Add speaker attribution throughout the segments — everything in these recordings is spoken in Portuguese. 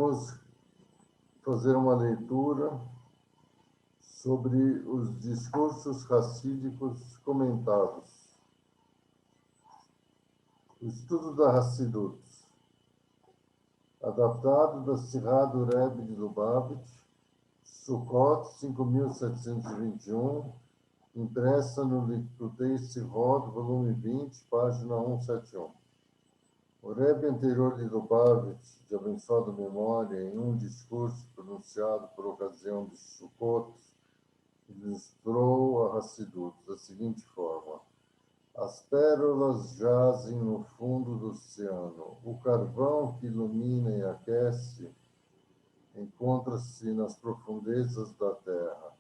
Speaker 1: vamos fazer uma leitura sobre os discursos racídicos comentados. O estudo da Hassidut, adaptado da Sirá do Rebbe de Lubavitch, Sukkot 5721, impressa no Likutei Sirot, volume 20, página 171. O Rebbe anterior de Lubavitch, de abençoada memória, em um discurso pronunciado por ocasião de Sukkot, ilustrou a Hassidut da seguinte forma: as pérolas jazem no fundo do oceano. O carvão que ilumina e aquece encontra-se nas profundezas da terra.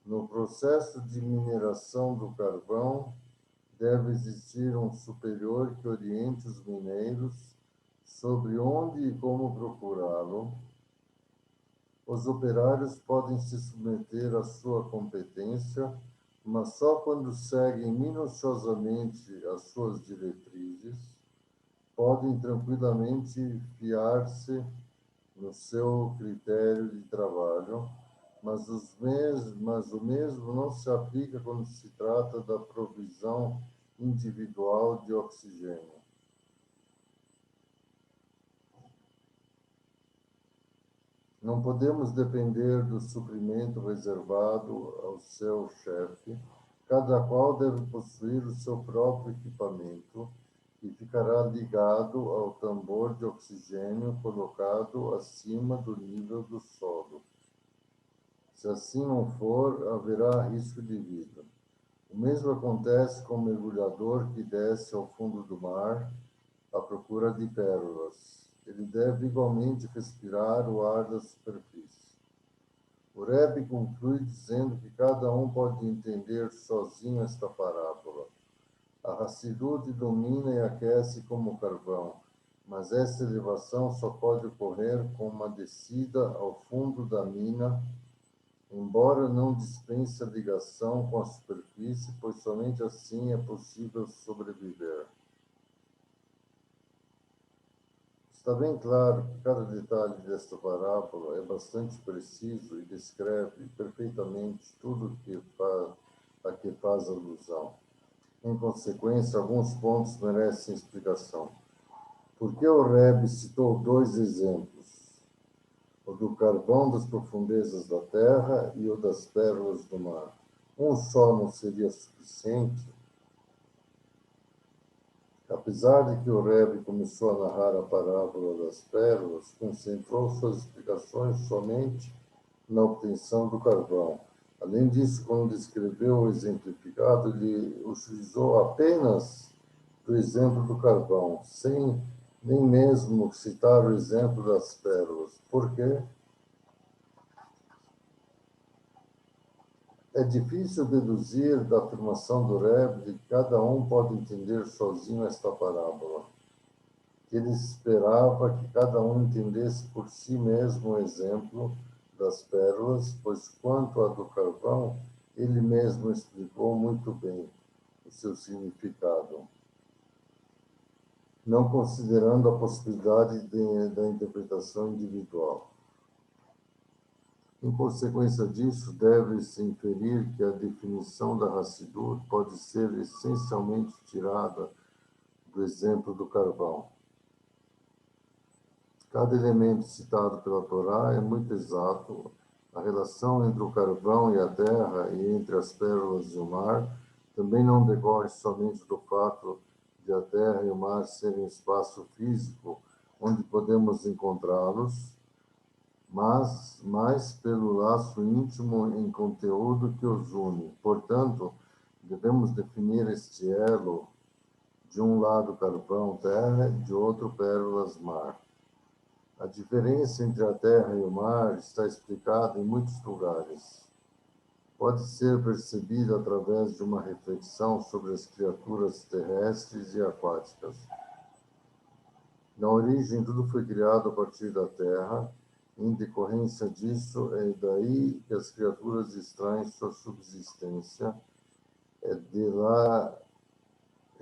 Speaker 1: No processo de mineração do carvão, deve existir um superior que oriente os mineiros sobre onde e como procurá-lo. Os operários podem se submeter à sua competência, mas só quando seguem minuciosamente as suas diretrizes, podem tranquilamente fiar-se no seu critério de trabalho, mas o mesmo não se aplica quando se trata da provisão individual de oxigênio. Não podemos depender do suprimento reservado ao seu chefe. Cada qual deve possuir o seu próprio equipamento e ficará ligado ao tambor de oxigênio colocado acima do nível do solo. Se assim não for, haverá risco de vida. O mesmo acontece com o mergulhador que desce ao fundo do mar à procura de pérolas. Ele deve igualmente respirar o ar da superfície. O Rebbe conclui dizendo que cada um pode entender sozinho esta parábola. A Hassidut ilumina e aquece como carvão, mas essa elevação só pode ocorrer com uma descida ao fundo da mina, embora não dispense a ligação com a superfície, pois somente assim é possível sobreviver. Está bem claro que cada detalhe desta parábola é bastante preciso e descreve perfeitamente tudo a que faz alusão. Em consequência, alguns pontos merecem explicação. Por que o Rebbe citou dois exemplos? O do carvão das profundezas da terra e o das pérolas do mar. Um só não seria suficiente? Apesar de que o Rebbe começou a narrar a parábola das pérolas, concentrou suas explicações somente na obtenção do carvão. Além disso, quando descreveu o exemplificado, ele utilizou apenas do exemplo do carvão, sem nem mesmo citar o exemplo das pérolas. Por quê? É difícil deduzir da afirmação do Rebbe de que cada um pode entender sozinho esta parábola. Ele esperava que cada um entendesse por si mesmo o exemplo das pérolas, pois quanto à do carvão, ele mesmo explicou muito bem o seu significado, não considerando a possibilidade da interpretação individual. Em consequência disso, deve-se inferir que a definição da Hassidut pode ser essencialmente tirada do exemplo do carvão. Cada elemento citado pela Torá é muito exato. A relação entre o carvão e a terra e entre as pérolas e o mar também não decorre somente do fato de a terra e o mar serem espaço físico onde podemos encontrá-los, mas mais pelo laço íntimo em conteúdo que os une. Portanto, devemos definir este elo: de um lado carvão, terra, de outro pérolas, mar. A diferença entre a terra e o mar está explicada em muitos lugares. Pode ser percebida através de uma reflexão sobre as criaturas terrestres e aquáticas. Na origem, tudo foi criado a partir da terra. Em decorrência disso, é daí que as criaturas extraem sua subsistência. É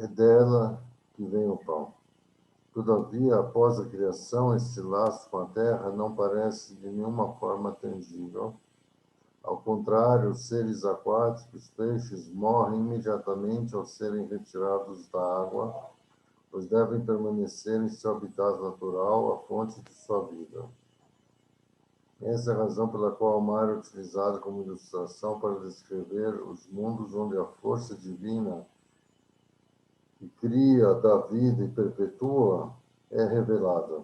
Speaker 1: dela que vem o pão. Todavia, após a criação, esse laço com a terra não parece de nenhuma forma tangível. Ao contrário, os seres aquáticos, peixes, morrem imediatamente ao serem retirados da água, pois devem permanecer em seu habitat natural, a fonte de sua vida. Essa é a razão pela qual o mar é utilizado como ilustração para descrever os mundos onde a força divina que cria, dá vida e perpetua é revelada,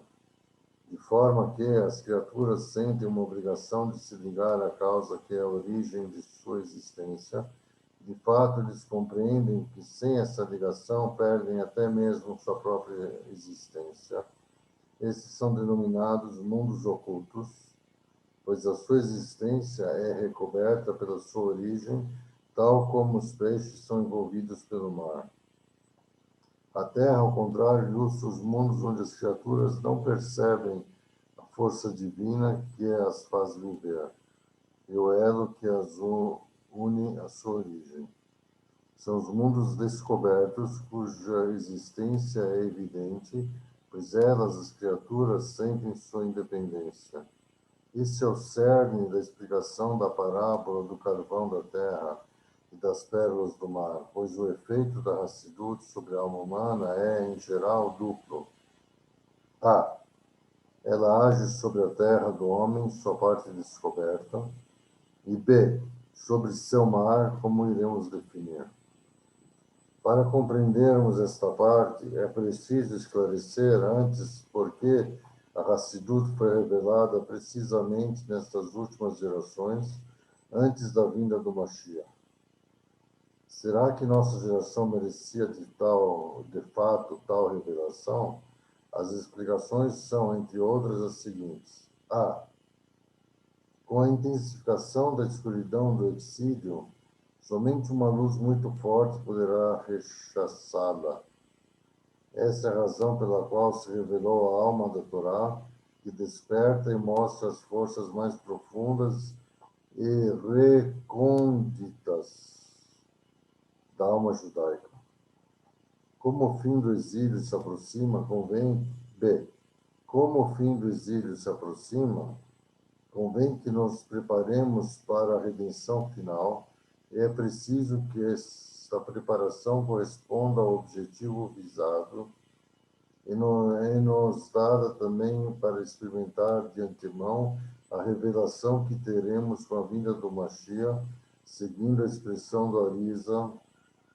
Speaker 1: de forma que as criaturas sentem uma obrigação de se ligar à causa que é a origem de sua existência. De fato, eles compreendem que sem essa ligação perdem até mesmo sua própria existência. Esses são denominados mundos ocultos, pois a sua existência é recoberta pela sua origem, tal como os peixes são envolvidos pelo mar. A Terra, ao contrário, ilustra os mundos onde as criaturas não percebem a força divina que as faz viver, e o elo que as une à sua origem. São os mundos descobertos, cuja existência é evidente, pois elas, as criaturas, sentem sua independência. Esse é o cerne da explicação da parábola do carvão da terra e das pérolas do mar, pois o efeito da Hassidut sobre a alma humana é, em geral, duplo. A. Ela age sobre a terra do homem, sua parte descoberta, e B. Sobre seu mar, como iremos definir. Para compreendermos esta parte, é preciso esclarecer antes por que a Hassidut foi revelada precisamente nestas últimas gerações, antes da vinda do Mashiach. Será que nossa geração merecia de fato, tal revelação? As explicações são, entre outras, as seguintes. A. Com a intensificação da escuridão do exílio, somente uma luz muito forte poderá rechaçá-la. Essa é a razão pela qual se revelou a alma da Torá, que desperta e mostra as forças mais profundas e recônditas da alma judaica. Como o fim do exílio se aproxima, Como o fim do exílio se aproxima, convém que nos preparemos para a redenção final, e é preciso que essa preparação corresponda ao objetivo visado e nos dada também para experimentar de antemão a revelação que teremos com a vinda do Mashiach, seguindo a expressão do Arizal,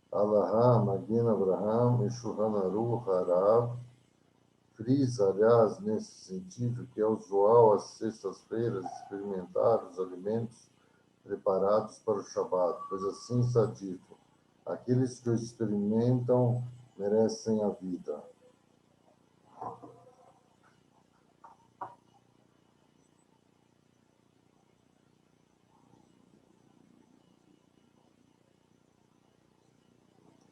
Speaker 1: Alahá, Magen Abraham e Shulchan Aruch Harav, frisa, aliás, nesse sentido, que é usual às sextas-feiras experimentar os alimentos preparados para o Shabat, pois assim está dito, aqueles que o experimentam merecem a vida.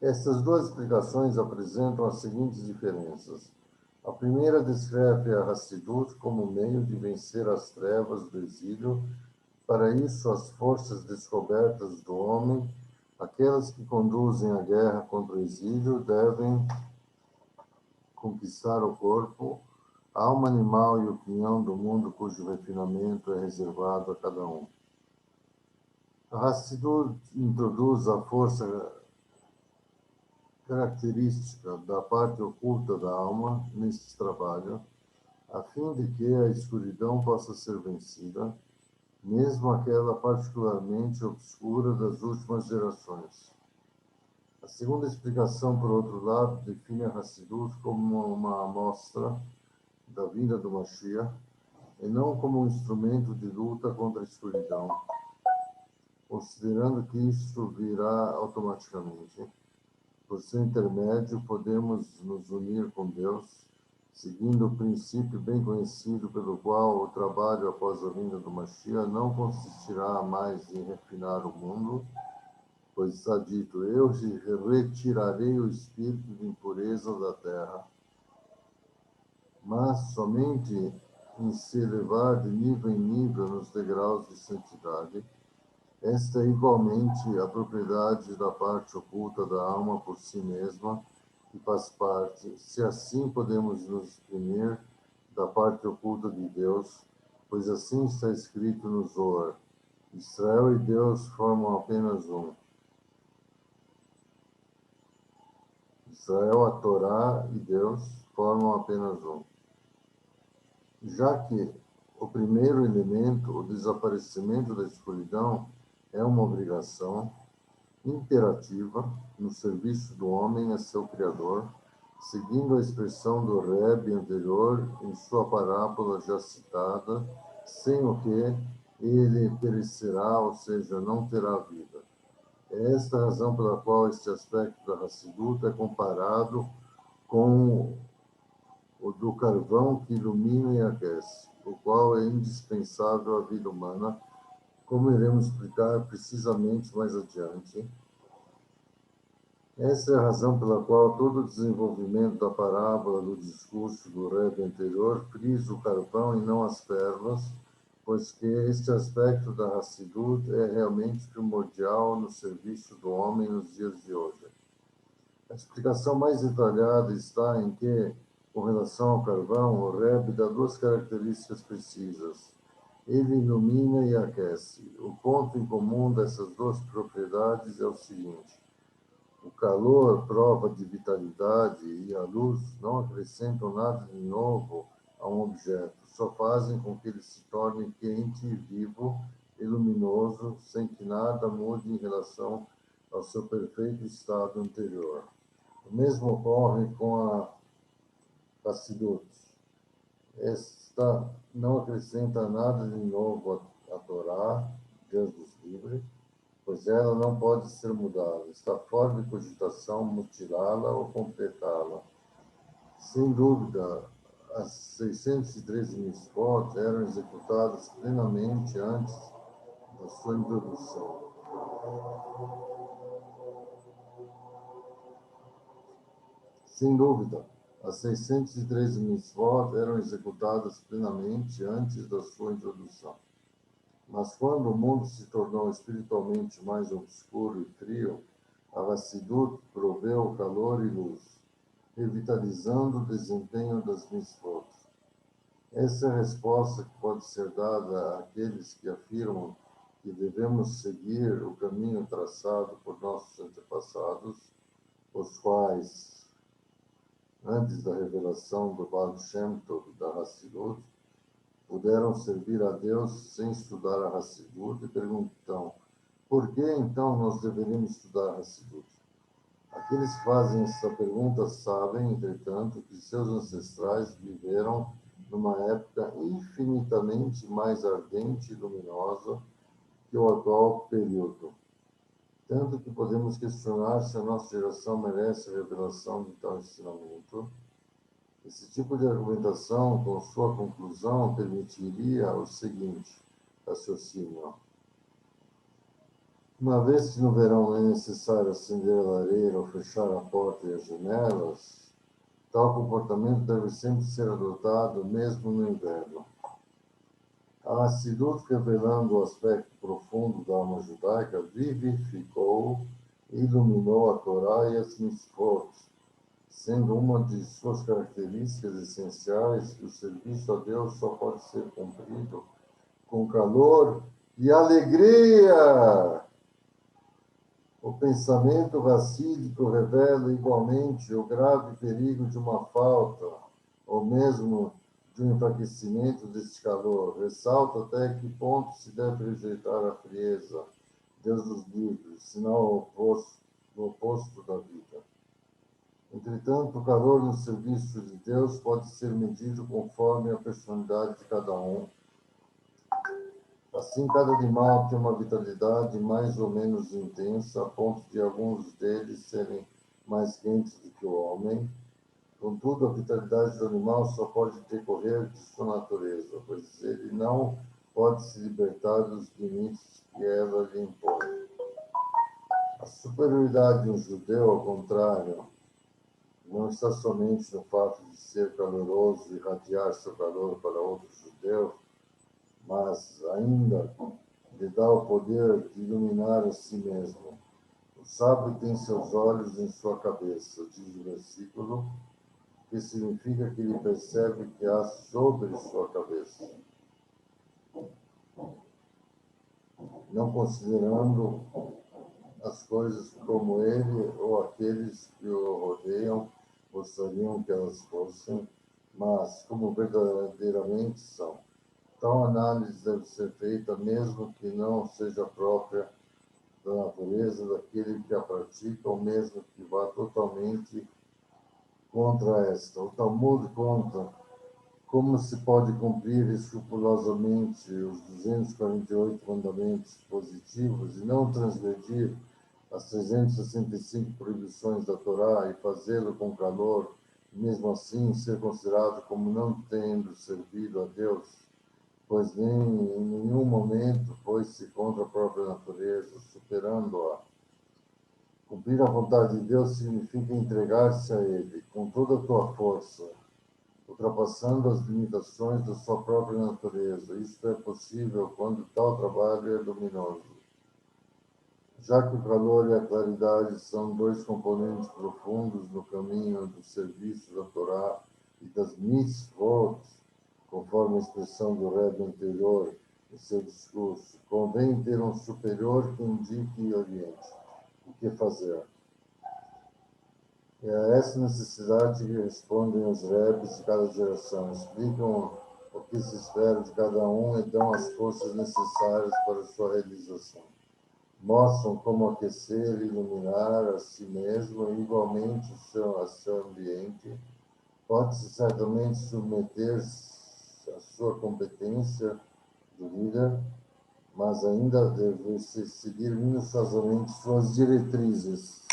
Speaker 1: Estas duas explicações apresentam as seguintes diferenças. A primeira descreve a Hassidut como meio de vencer as trevas do exílio. Para isso, as forças descobertas do homem, aquelas que conduzem a guerra contra o exílio, devem conquistar o corpo, a alma animal e o quinhão do mundo cujo refinamento é reservado a cada um. A Hassidut introduz a força característica da parte oculta da alma nesse trabalho, a fim de que a escuridão possa ser vencida, mesmo aquela particularmente obscura das últimas gerações. A segunda explicação, por outro lado, define a Hassidut como uma amostra da vinda do Mashiach, e não como um instrumento de luta contra a escuridão, considerando que isso virá automaticamente. Por seu intermédio, podemos nos unir com Deus, seguindo o princípio bem conhecido pelo qual o trabalho após a vinda do Mashiach não consistirá mais em refinar o mundo, pois está dito, eu retirarei o espírito de impureza da terra, mas somente em se elevar de nível em nível nos degraus de santidade. Esta é igualmente a propriedade da parte oculta da alma por si mesma, que faz parte, se assim podemos nos exprimir da parte oculta de Deus, pois assim está escrito no Zohar: Israel e Deus formam apenas um. Israel, a Torá e Deus formam apenas um. Já que o primeiro elemento, o desaparecimento da escuridão, é uma obrigação imperativa no serviço do homem a seu Criador, seguindo a expressão do Rebbe anterior em sua parábola já citada, sem o que ele perecerá, ou seja, não terá vida. É esta a razão pela qual este aspecto da Hassidut é comparado com o do carvão que ilumina e aquece, o qual é indispensável à vida humana, como iremos explicar precisamente mais adiante. Essa é a razão pela qual todo o desenvolvimento da parábola do discurso do Rebbe anterior frisa o carvão e não as pérolas, pois que este aspecto da Hassidut é realmente primordial no serviço do homem nos dias de hoje. A explicação mais detalhada está em que, com relação ao carvão, o Rebbe dá duas características precisas. Ele ilumina e aquece. O ponto em comum dessas duas propriedades é o seguinte: o calor prova de vitalidade e a luz não acrescentam nada de novo a um objeto, só fazem com que ele se torne quente e vivo e luminoso, sem que nada mude em relação ao seu perfeito estado anterior. O mesmo ocorre com a Hassidut. Esta não acrescenta nada de novo à Torá, Deus nos livre, pois ela não pode ser mudada. Está fora de cogitação mutilá-la ou completá-la. Sem dúvida, as 613 mitzvot eram executadas plenamente antes da sua introdução. Sem dúvida, as 613 mitzvot eram executadas plenamente antes da sua introdução. Mas quando o mundo se tornou espiritualmente mais obscuro e frio, a Hassidut proveu calor e luz, revitalizando o desempenho das mitzvot. Essa é a resposta que pode ser dada àqueles que afirmam que devemos seguir o caminho traçado por nossos antepassados, os quais, antes da revelação do Baal Shem Tov da Hassidut, puderam servir a Deus sem estudar a Hassidut e perguntam: por que então nós deveríamos estudar a Hassidut? Aqueles que fazem essa pergunta sabem, entretanto, que seus ancestrais viveram numa época infinitamente mais ardente e luminosa que o atual período. Tanto que podemos questionar se a nossa geração merece a revelação de tal ensinamento. Esse tipo de argumentação, com sua conclusão, permitiria o seguinte raciocínio: uma vez que no verão não é necessário acender a lareira ou fechar a porta e as janelas, tal comportamento deve sempre ser adotado mesmo no inverno. A Hassidut, revelando o aspecto profundo da alma judaica, vivificou e iluminou a Torá e as mitzvot, sendo uma de suas características essenciais que o serviço a Deus só pode ser cumprido com calor e alegria. O pensamento racídico revela igualmente o grave perigo de uma falta, ou mesmo de um enfraquecimento deste calor. Ressalta até que ponto se deve rejeitar a frieza, Deus dos livres, sinal o oposto da vida. Entretanto, o calor no serviço de Deus pode ser medido conforme a personalidade de cada um. Assim, cada animal tem uma vitalidade mais ou menos intensa, a ponto de alguns deles serem mais quentes do que o homem. Contudo, a vitalidade do animal só pode decorrer de sua natureza, pois ele não pode se libertar dos limites que ela lhe impõe. A superioridade de um judeu, ao contrário, não está somente no fato de ser caloroso e irradiar seu calor para outro judeu, mas ainda lhe dá o poder de iluminar a si mesmo. O sábio tem seus olhos em sua cabeça, diz o versículo, que significa que ele percebe que há sobre sua cabeça. Não considerando as coisas como ele ou aqueles que o rodeiam gostariam que elas fossem, mas como verdadeiramente são. Tal análise deve ser feita mesmo que não seja própria da natureza daquele que a pratica, ou mesmo que vá totalmente contra esta. O Talmud conta como se pode cumprir escrupulosamente os 248 mandamentos positivos e não transgredir as 365 proibições da Torá e fazê-lo com calor, e mesmo assim ser considerado como não tendo servido a Deus, pois nem em nenhum momento foi-se contra a própria natureza, superando-a. Cumprir a vontade de Deus significa entregar-se a Ele com toda a tua força, ultrapassando as limitações da sua própria natureza. Isto é possível quando tal trabalho é luminoso. Já que o calor e a claridade são dois componentes profundos no caminho do serviço da Torá e das mitzvot, conforme a expressão do Rebbe anterior em seu discurso, convém ter um superior que indique e oriente o que fazer. É a essa necessidade que respondem os Rebes de cada geração, explicam o que se espera de cada um e dão as forças necessárias para a sua realização. Mostram como aquecer e iluminar a si mesmo e igualmente a seu ambiente. Pode-se certamente submeter à sua competência de líder, mas ainda deve-se seguir minuciosamente suas diretrizes.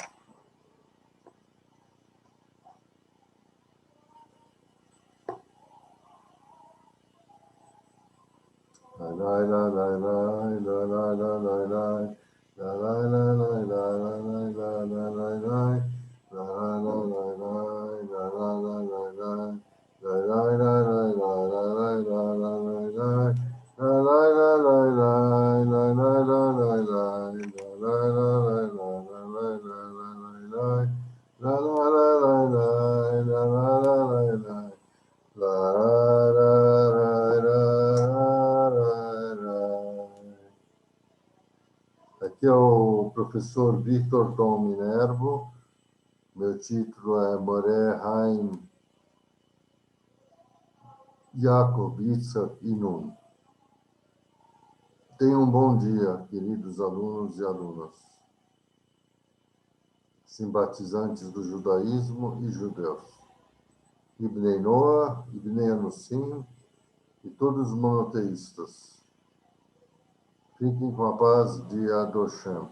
Speaker 1: Aqui é o professor Victor Tom Minervo. Meu título é Moré Haim Jacob Yitzhak Inun. Tenham um bom dia, queridos alunos e alunas, simpatizantes do judaísmo e judeus, Ibnei Noah, Ibnei Anussim e todos os monoteístas. Fiquem com a paz de Adoshem.